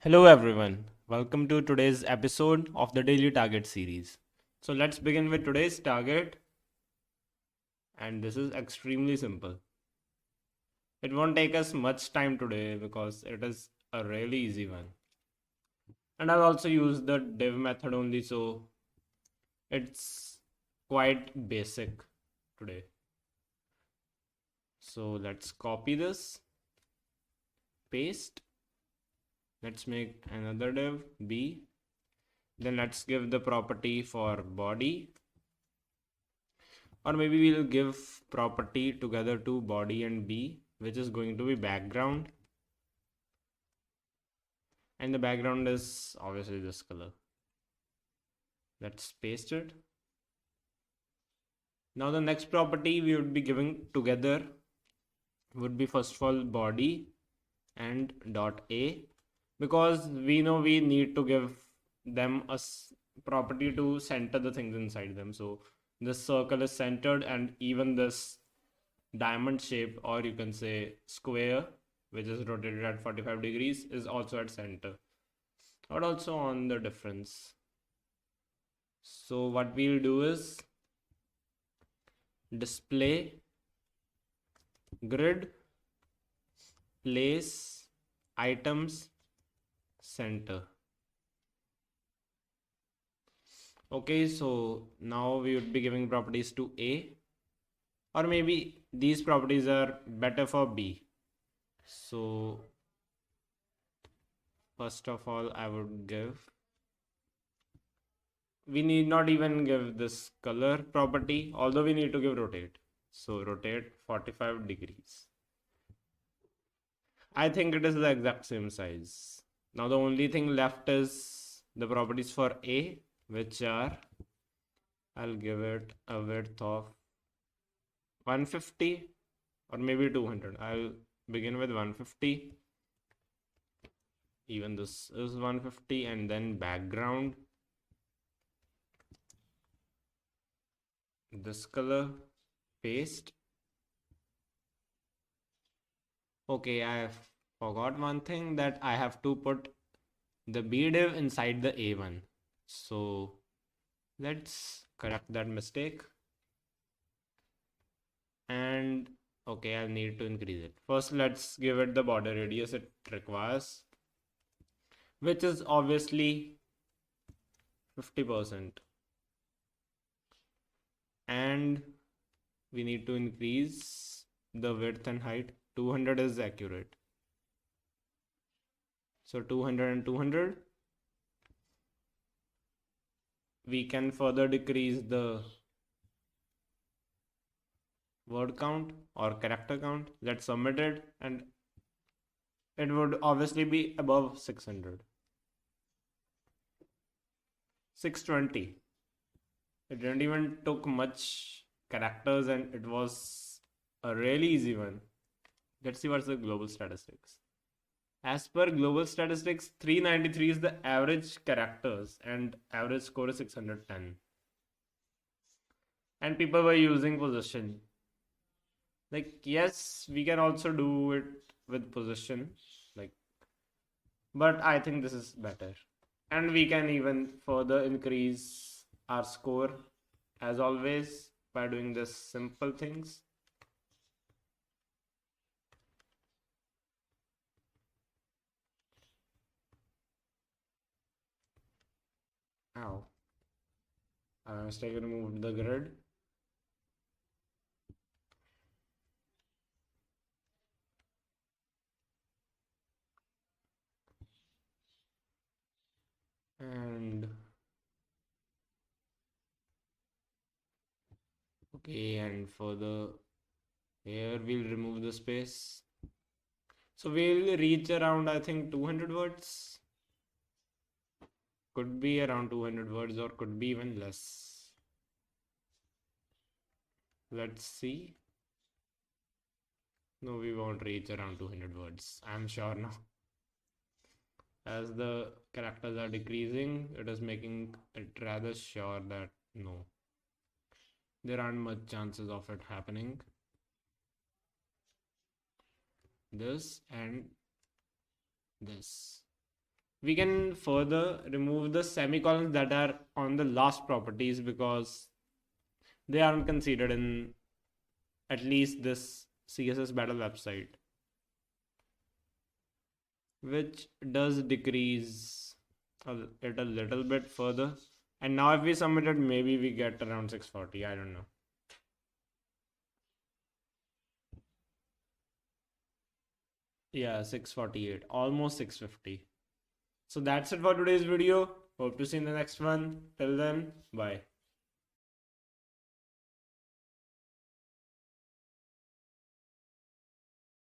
Hello everyone, welcome to today's episode of the Daily Target series. So let's begin with today's target, and this is extremely simple. It won't take us much time today because it is a really easy one. And I'll also use the div method only, so it's quite basic today. So let's copy this, paste. Let's make another div b. Then let's give the property for body, or maybe we'll give property together to body and b, which is going to be background, and the background is obviously this color. Let's paste it. Now the next property we would be giving together would be first of all body and dot a, because we know we need to give them a property to center the things inside them. So this circle is centered, and even this diamond shape, or you can say square, which is rotated at 45 degrees, is also at center, or also on the difference. So what we'll do is display grid place items center. Okay, so now we would be giving properties to a, or maybe these properties are better for b. So first of all, I would give, we need not even give this color property, although we need to give rotate. So rotate 45 degrees. I think it is the exact same size. Now the only thing left is the properties for a, which are, I'll give it a width of 150 or maybe 200. I'll begin with 150. Even this is 150, and then background, this color, paste. Okay, I forgot one thing, that I have to put the b div inside the a one. So let's correct that mistake. And okay, I'll need to increase it. First, let's give it the border radius it requires, which is obviously 50%. And we need to increase the width and height. 200 is accurate. So 200 and 200. We can further decrease the word count or character count. Let's submit it, and it would obviously be above 600. 620. It didn't even took much characters, and it was a really easy one. Let's see what's the global statistics. As per global statistics, 393 is the average characters, and average score is 610. And people were using position. Like, yes, we can also do it with position, like, but I think this is better. And we can even further increase our score, as always, by doing this simple things. Ow. I mistakenly removed the grid. And okay, and for the here we'll remove the space. So we'll reach around, I think, 200 words. Could be around 200 words, or could be even less. Let's see. No, we won't reach around 200 words, I'm sure now. As the characters are decreasing, it is making it rather sure that no, there aren't much chances of it happening. This and this. We can further remove the semicolons that are on the last properties because they aren't considered in at least this CSSBattle website, which does decrease it a little bit further. And now if we submit it, maybe we get around 640. I don't know. Yeah, 648, almost 650. So that's it for today's video. Hope to see you in the next one. Till then, bye.